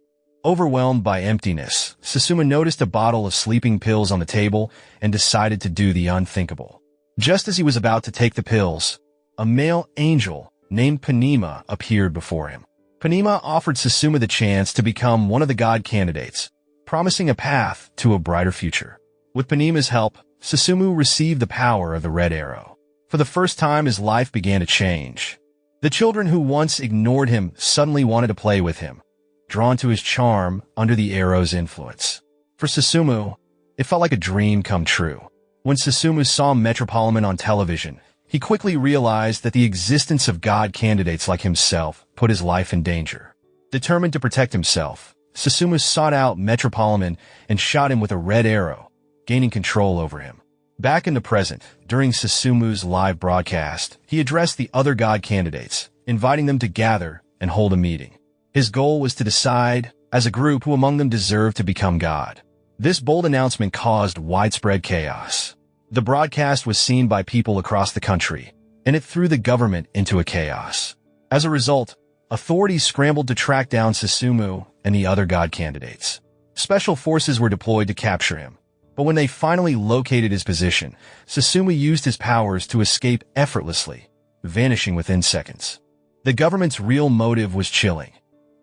overwhelmed by emptiness, Susumu noticed a bottle of sleeping pills on the table and decided to do the unthinkable. Just as he was about to take the pills, a male angel named Panema appeared before him. Panema offered Susumu the chance to become one of the god candidates, promising a path to a brighter future. With Panema's help, Susumu received the power of the red arrow. For the first time, his life began to change. The children who once ignored him suddenly wanted to play with him, drawn to his charm under the arrow's influence. For Susumu, it felt like a dream come true. When Susumu saw Metropolitan on television, he quickly realized that the existence of god candidates like himself put his life in danger. Determined to protect himself, Susumu sought out Metropolitan and shot him with a red arrow, gaining control over him. Back in the present, during Susumu's live broadcast, he addressed the other god candidates, inviting them to gather and hold a meeting. His goal was to decide, as a group, who among them deserved to become god. This bold announcement caused widespread chaos. The broadcast was seen by people across the country, and it threw the government into a chaos. As a result, authorities scrambled to track down Susumu and the other god candidates. Special forces were deployed to capture him, but when they finally located his position, Susumu used his powers to escape effortlessly, vanishing within seconds. The government's real motive was chilling.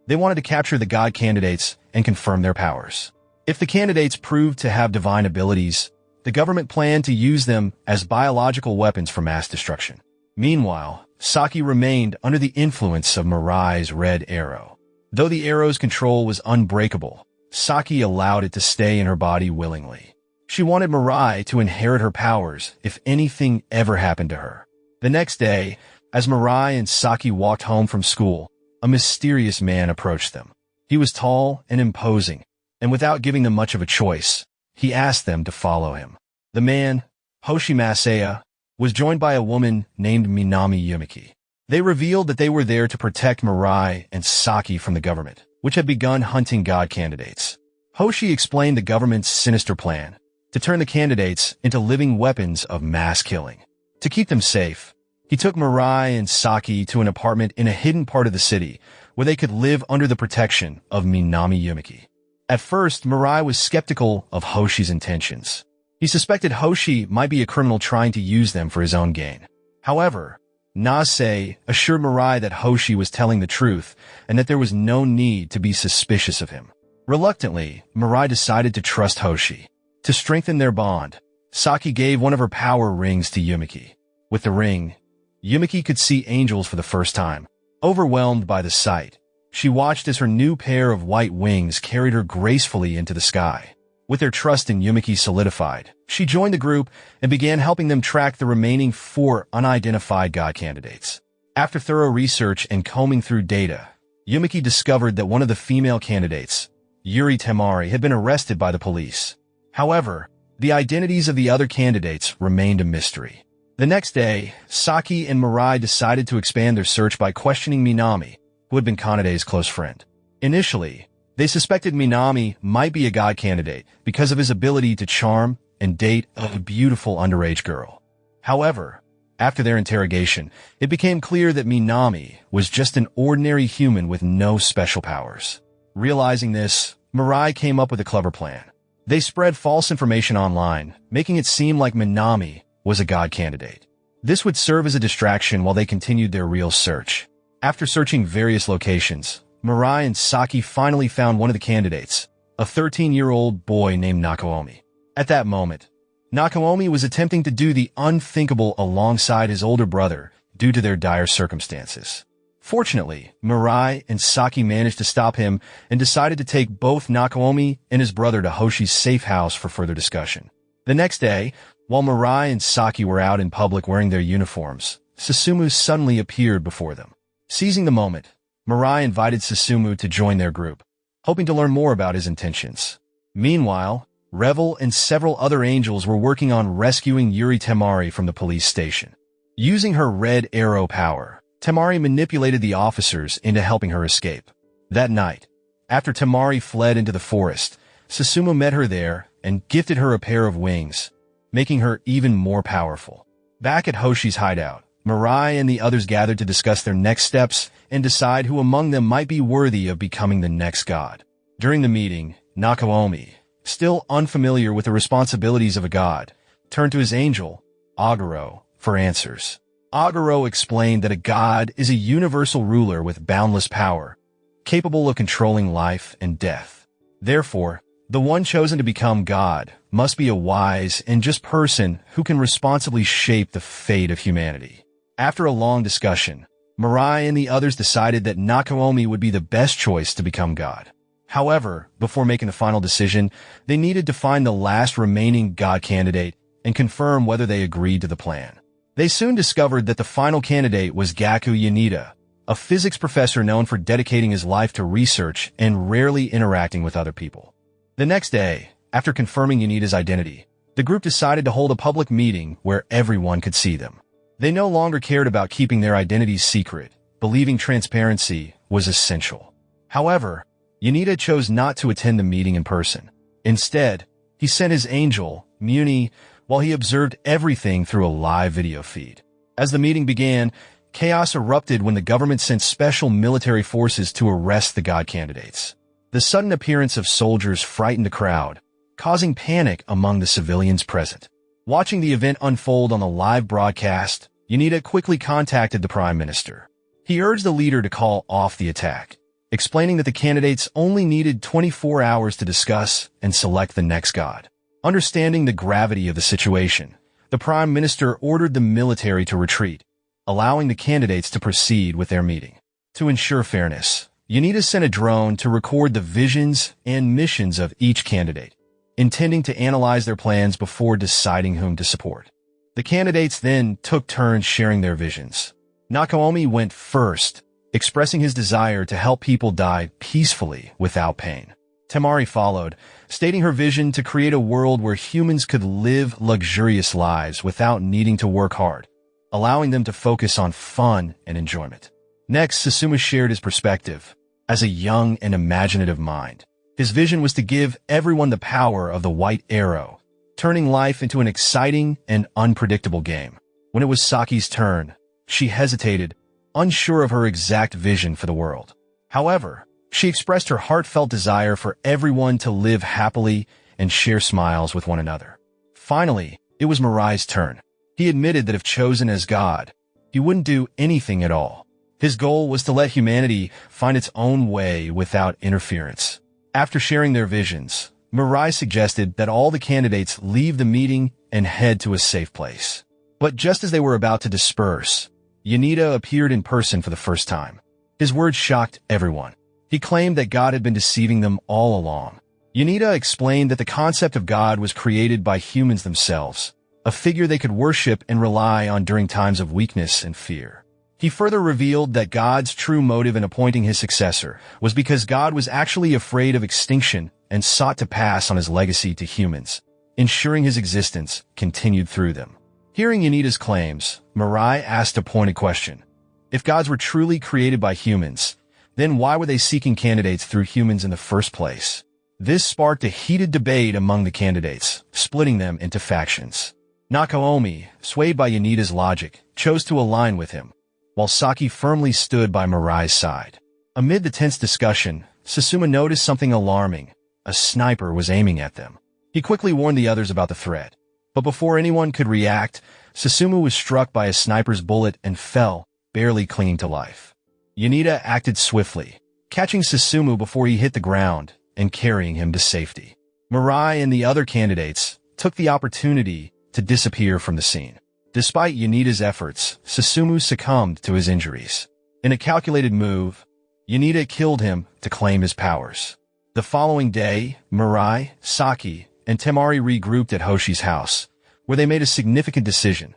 They wanted to capture the god candidates and confirm their powers. If the candidates proved to have divine abilities, the government planned to use them as biological weapons for mass destruction. Meanwhile, Saki remained under the influence of Mirai's red arrow. Though the arrow's control was unbreakable, Saki allowed it to stay in her body willingly. She wanted Mirai to inherit her powers if anything ever happened to her. The next day, as Mirai and Saki walked home from school, a mysterious man approached them. He was tall and imposing, and without giving them much of a choice, he asked them to follow him. The man, Hoshimasaya, was joined by a woman named Minami Yumiki. They revealed that they were there to protect Mirai and Saki from the government, which had begun hunting god candidates. Hoshi explained the government's sinister plan to turn the candidates into living weapons of mass killing. To keep them safe, he took Mirai and Saki to an apartment in a hidden part of the city where they could live under the protection of Minami Yumiki. At first, Mirai was skeptical of Hoshi's intentions. He suspected Hoshi might be a criminal trying to use them for his own gain. However, Nase assured Mirai that Hoshi was telling the truth and that there was no need to be suspicious of him. Reluctantly, Mirai decided to trust Hoshi. To strengthen their bond, Saki gave one of her power rings to Yumiki. With the ring, Yumiki could see angels for the first time. Overwhelmed by the sight, she watched as her new pair of white wings carried her gracefully into the sky. With their trust in Yumiki solidified, she joined the group and began helping them track the remaining 4 unidentified god candidates. After thorough research and combing through data, Yumiki discovered that one of the female candidates, Yuri Temari, had been arrested by the police. However, the identities of the other candidates remained a mystery. The next day, Saki and Mirai decided to expand their search by questioning Minami, who had been Kanade's close friend. Initially, they suspected Minami might be a god candidate because of his ability to charm and date a beautiful underage girl. However, after their interrogation, it became clear that Minami was just an ordinary human with no special powers. Realizing this, Mirai came up with a clever plan. They spread false information online, making it seem like Minami was a god candidate. This would serve as a distraction while they continued their real search. After searching various locations, Mirai and Saki finally found one of the candidates, a 13-year-old boy named Nakomi. At that moment, Nakomi was attempting to do the unthinkable alongside his older brother due to their dire circumstances. Fortunately, Mirai and Saki managed to stop him and decided to take both Nakomi and his brother to Hoshi's safe house for further discussion. The next day, while Mirai and Saki were out in public wearing their uniforms, Susumu suddenly appeared before them. Seizing the moment, Mirai invited Susumu to join their group, hoping to learn more about his intentions. Meanwhile, Revel and several other angels were working on rescuing Yuri Temari from the police station. Using her red arrow power, Temari manipulated the officers into helping her escape. That night, after Temari fled into the forest, Susumu met her there and gifted her a pair of wings, making her even more powerful. Back at Hoshi's hideout, Mirai and the others gathered to discuss their next steps and decide who among them might be worthy of becoming the next god. During the meeting, Nakomi, still unfamiliar with the responsibilities of a god, turned to his angel, Aguro, for answers. Aguro explained that a god is a universal ruler with boundless power, capable of controlling life and death. Therefore, the one chosen to become god must be a wise and just person who can responsibly shape the fate of humanity. After a long discussion, Mirai and the others decided that Nakomi would be the best choice to become god. However, before making the final decision, they needed to find the last remaining god candidate and confirm whether they agreed to the plan. They soon discovered that the final candidate was Gaku Yanida, a physics professor known for dedicating his life to research and rarely interacting with other people. The next day, after confirming Yanida's identity, the group decided to hold a public meeting where everyone could see them. They no longer cared about keeping their identities secret, believing transparency was essential. However, Yanida chose not to attend the meeting in person. Instead, he sent his angel, Muni, while he observed everything through a live video feed. As the meeting began, chaos erupted when the government sent special military forces to arrest the god candidates. The sudden appearance of soldiers frightened the crowd, causing panic among the civilians present. Watching the event unfold on the live broadcast, Yanida quickly contacted the Prime Minister. He urged the leader to call off the attack, explaining that the candidates only needed 24 hours to discuss and select the next god. Understanding the gravity of the situation, the Prime Minister ordered the military to retreat, allowing the candidates to proceed with their meeting. To ensure fairness, Yanida sent a drone to record the visions and missions of each candidate, intending to analyze their plans before deciding whom to support. The candidates then took turns sharing their visions. Nakomi went first, expressing his desire to help people die peacefully without pain. Temari followed, stating her vision to create a world where humans could live luxurious lives without needing to work hard, allowing them to focus on fun and enjoyment. Next, Susumu shared his perspective. As a young and imaginative mind, his vision was to give everyone the power of the white arrow, turning life into an exciting and unpredictable game. When it was Saki's turn, she hesitated, unsure of her exact vision for the world. However, she expressed her heartfelt desire for everyone to live happily and share smiles with one another. Finally, it was Mirai's turn. He admitted that if chosen as God, he wouldn't do anything at all. His goal was to let humanity find its own way without interference. After sharing their visions, Mirai suggested that all the candidates leave the meeting and head to a safe place. But just as they were about to disperse, Yanida appeared in person for the first time. His words shocked everyone. He claimed that God had been deceiving them all along. Yanida explained that the concept of God was created by humans themselves, a figure they could worship and rely on during times of weakness and fear. He further revealed that God's true motive in appointing his successor was because God was actually afraid of extinction and sought to pass on his legacy to humans, ensuring his existence continued through them. Hearing Yanida's claims, Mirai asked a pointed question. If gods were truly created by humans, then why were they seeking candidates through humans in the first place? This sparked a heated debate among the candidates, splitting them into factions. Naomi, swayed by Yanida's logic, chose to align with him, while Saki firmly stood by Mirai's side. Amid the tense discussion, Susumu noticed something alarming. A sniper was aiming at them. He quickly warned the others about the threat. But before anyone could react, Susumu was struck by a sniper's bullet and fell, barely clinging to life. Yanida acted swiftly, catching Susumu before he hit the ground and carrying him to safety. Mirai and the other candidates took the opportunity to disappear from the scene. Despite Yanida's efforts, Susumu succumbed to his injuries. In a calculated move, Yanida killed him to claim his powers. The following day, Mirai, Saki, and Temari regrouped at Hoshi's house, where they made a significant decision.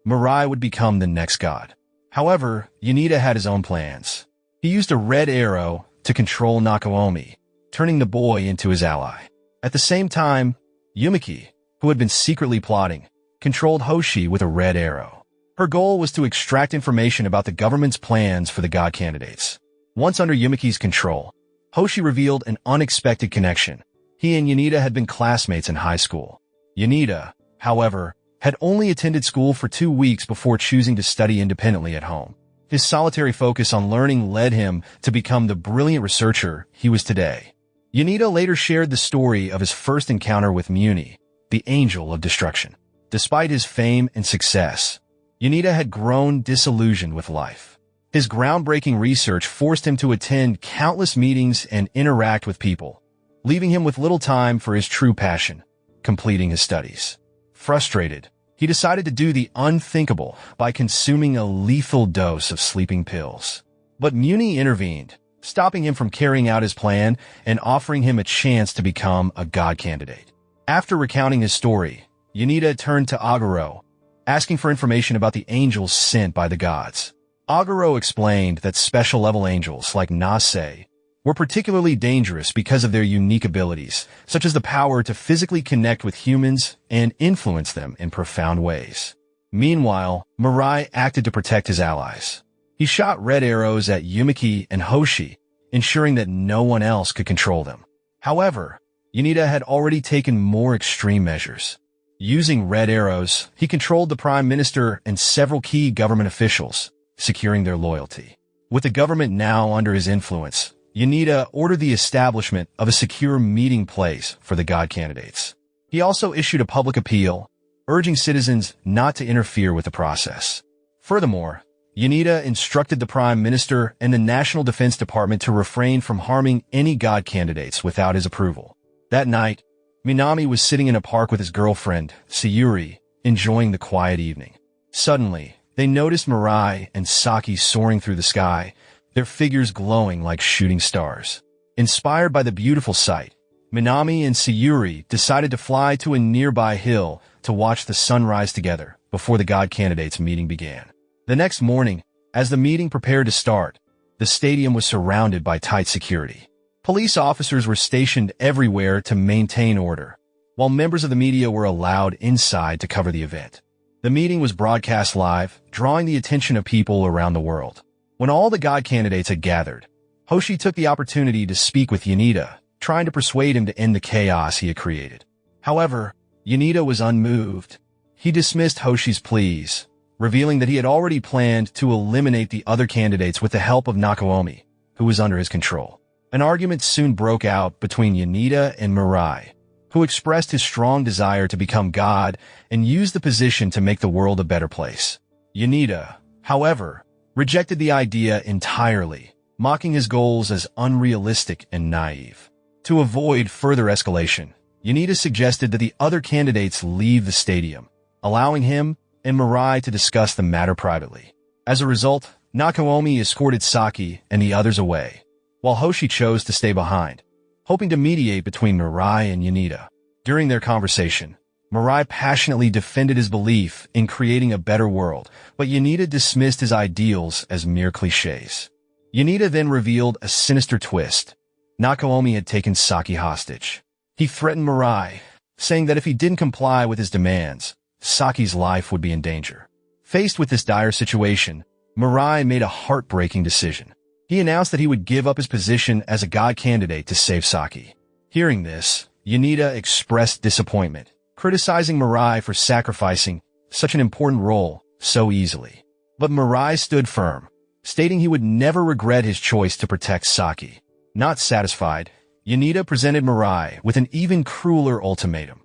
Mirai would become the next god. However, Yanida had his own plans. He used a red arrow to control Naomi, turning the boy into his ally. At the same time, Yumiki, who had been secretly plotting, controlled Hoshi with a red arrow. Her goal was to extract information about the government's plans for the god candidates. Once under Yumiki's control, Hoshi revealed an unexpected connection. He and Yanida had been classmates in high school. Yanida, however, had only attended school for 2 weeks before choosing to study independently at home. His solitary focus on learning led him to become the brilliant researcher he was today. Yanida later shared the story of his first encounter with Muni, the Angel of Destruction. Despite his fame and success, Yanida had grown disillusioned with life. His groundbreaking research forced him to attend countless meetings and interact with people, leaving him with little time for his true passion, completing his studies. Frustrated, he decided to do the unthinkable by consuming a lethal dose of sleeping pills. But Muni intervened, stopping him from carrying out his plan and offering him a chance to become a god candidate. After recounting his story, Yanida turned to Aguro, asking for information about the angels sent by the gods. Aguro explained that special-level angels like Nase were particularly dangerous because of their unique abilities, such as the power to physically connect with humans and influence them in profound ways. Meanwhile, Mirai acted to protect his allies. He shot red arrows at Yumiki and Hoshi, ensuring that no one else could control them. However, Yanida had already taken more extreme measures. Using red arrows, he controlled the prime minister and several key government officials, securing their loyalty. With the government now under his influence, Yanida ordered the establishment of a secure meeting place for the god candidates. He also issued a public appeal, urging citizens not to interfere with the process. Furthermore, Yanida instructed the prime minister and the National Defense Department to refrain from harming any god candidates without his approval. That night, Minami was sitting in a park with his girlfriend, Sayuri, enjoying the quiet evening. Suddenly, they noticed Mirai and Saki soaring through the sky, their figures glowing like shooting stars. Inspired by the beautiful sight, Minami and Sayuri decided to fly to a nearby hill to watch the sunrise together before the god candidates' meeting began. The next morning, as the meeting prepared to start, the stadium was surrounded by tight security. Police officers were stationed everywhere to maintain order, while members of the media were allowed inside to cover the event. The meeting was broadcast live, drawing the attention of people around the world. When all the god candidates had gathered, Hoshi took the opportunity to speak with Yanida, trying to persuade him to end the chaos he had created. However, Yanida was unmoved. He dismissed Hoshi's pleas, revealing that he had already planned to eliminate the other candidates with the help of Nakomi, who was under his control. An argument soon broke out between Yanida and Mirai, who expressed his strong desire to become god and use the position to make the world a better place. Yanida, however, rejected the idea entirely, mocking his goals as unrealistic and naive. To avoid further escalation, Yanida suggested that the other candidates leave the stadium, allowing him and Mirai to discuss the matter privately. As a result, Nakomi escorted Saki and the others away, while Hoshi chose to stay behind, hoping to mediate between Mirai and Yanida. During their conversation, Mirai passionately defended his belief in creating a better world, but Yanida dismissed his ideals as mere cliches. Yanida then revealed a sinister twist. Nakomi had taken Saki hostage. He threatened Mirai, saying that if he didn't comply with his demands, Saki's life would be in danger. Faced with this dire situation, Mirai made a heartbreaking decision. He announced that he would give up his position as a god candidate to save Saki. Hearing this, Yanida expressed disappointment, criticizing Mirai for sacrificing such an important role so easily. But Mirai stood firm, stating he would never regret his choice to protect Saki. Not satisfied, Yanida presented Mirai with an even crueler ultimatum: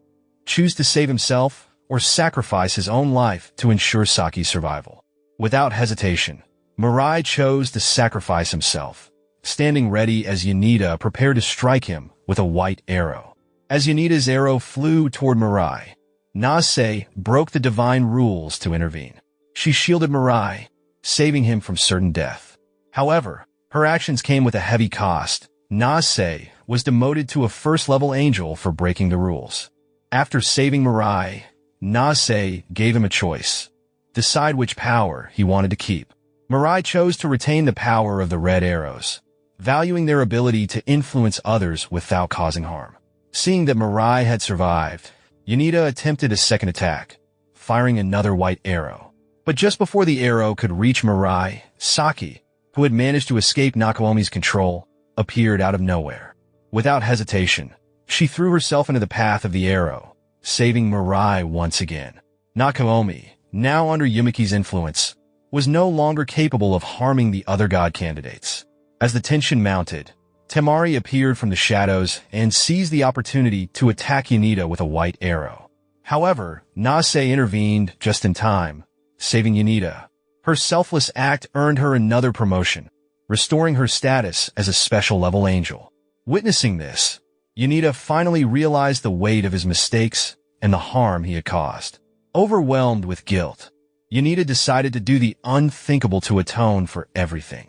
choose to save himself or sacrifice his own life to ensure Saki's survival. Without hesitation, Mirai chose to sacrifice himself, standing ready as Yanida prepared to strike him with a white arrow. As Yanida's arrow flew toward Mirai, Nase broke the divine rules to intervene. She shielded Mirai, saving him from certain death. However, her actions came with a heavy cost. Nase was demoted to a first-level angel for breaking the rules. After saving Mirai, Nase gave him a choice: decide which power he wanted to keep. Mirai chose to retain the power of the red arrows, valuing their ability to influence others without causing harm. Seeing that Mirai had survived, Yanida attempted a second attack, firing another white arrow. But just before the arrow could reach Mirai, Saki, who had managed to escape Nakomi's control, appeared out of nowhere. Without hesitation, she threw herself into the path of the arrow, saving Mirai once again. Nakomi, now under Yumiki's influence, was no longer capable of harming the other god candidates. As the tension mounted, Temari appeared from the shadows and seized the opportunity to attack Yanida with a white arrow. However, Nase intervened just in time, saving Yanida. Her selfless act earned her another promotion, restoring her status as a special-level angel. Witnessing this, Yanida finally realized the weight of his mistakes and the harm he had caused. Overwhelmed with guilt, Yanida decided to do the unthinkable to atone for everything.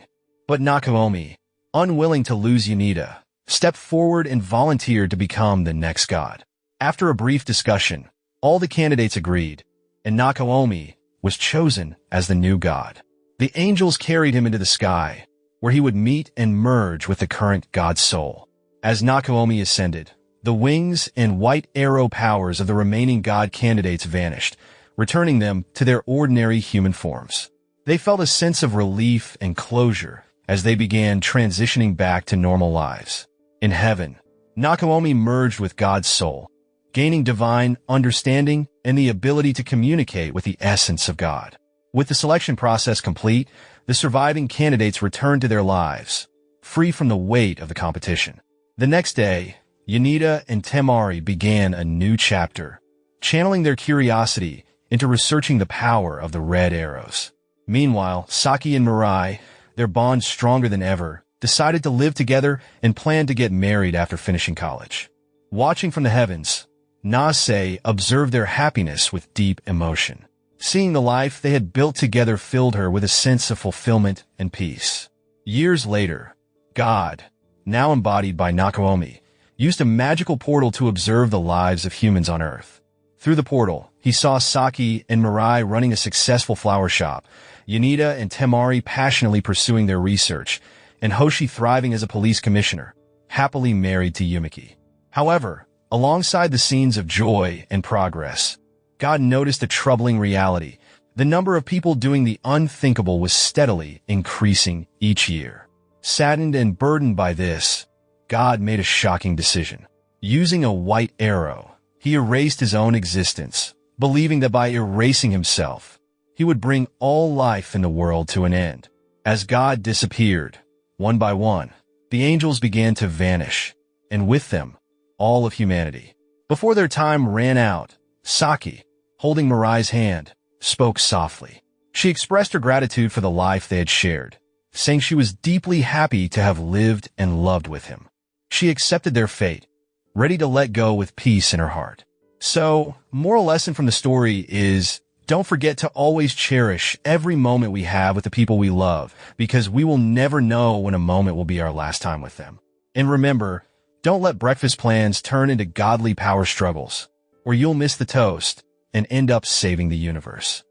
But Nakomi, unwilling to lose Yanida, stepped forward and volunteered to become the next god. After a brief discussion, all the candidates agreed, and Nakomi was chosen as the new god. The angels carried him into the sky, where he would meet and merge with the current god's soul. As Nakomi ascended, the wings and white arrow powers of the remaining god candidates vanished, returning them to their ordinary human forms. They felt a sense of relief and closure as they began transitioning back to normal lives. In heaven, Nakomi merged with God's soul, gaining divine understanding and the ability to communicate with the essence of God. With the selection process complete, the surviving candidates returned to their lives, free from the weight of the competition. The next day, Yanida and Temari began a new chapter, channeling their curiosity into researching the power of the red arrows. Meanwhile, Saki and Mirai, their bond stronger than ever, decided to live together and planned to get married after finishing college. Watching from the heavens, Nase observed their happiness with deep emotion. Seeing the life they had built together filled her with a sense of fulfillment and peace. Years later, God, now embodied by Nakomi, used a magical portal to observe the lives of humans on Earth. Through the portal, he saw Saki and Mirai running a successful flower shop, Yanida and Temari passionately pursuing their research, and Hoshi thriving as a police commissioner. happily married to Yumiki. However, alongside the scenes of joy and progress, God noticed a troubling reality. The number of people doing the unthinkable was steadily increasing each year. Saddened and burdened by this, God made a shocking decision. Using a white arrow, he erased his own existence, believing that by erasing himself, he would bring all life in the world to an end. As God disappeared, one by one, the angels began to vanish, and with them, all of humanity. Before their time ran out, Saki, holding Mirai's hand, spoke softly. She expressed her gratitude for the life they had shared, saying she was deeply happy to have lived and loved with him. She accepted their fate, ready to let go with peace in her heart. So, moral lesson from the story is, don't forget to always cherish every moment we have with the people we love, because we will never know when a moment will be our last time with them. And remember, don't let breakfast plans turn into godly power struggles, or you'll miss the toast and end up saving the universe.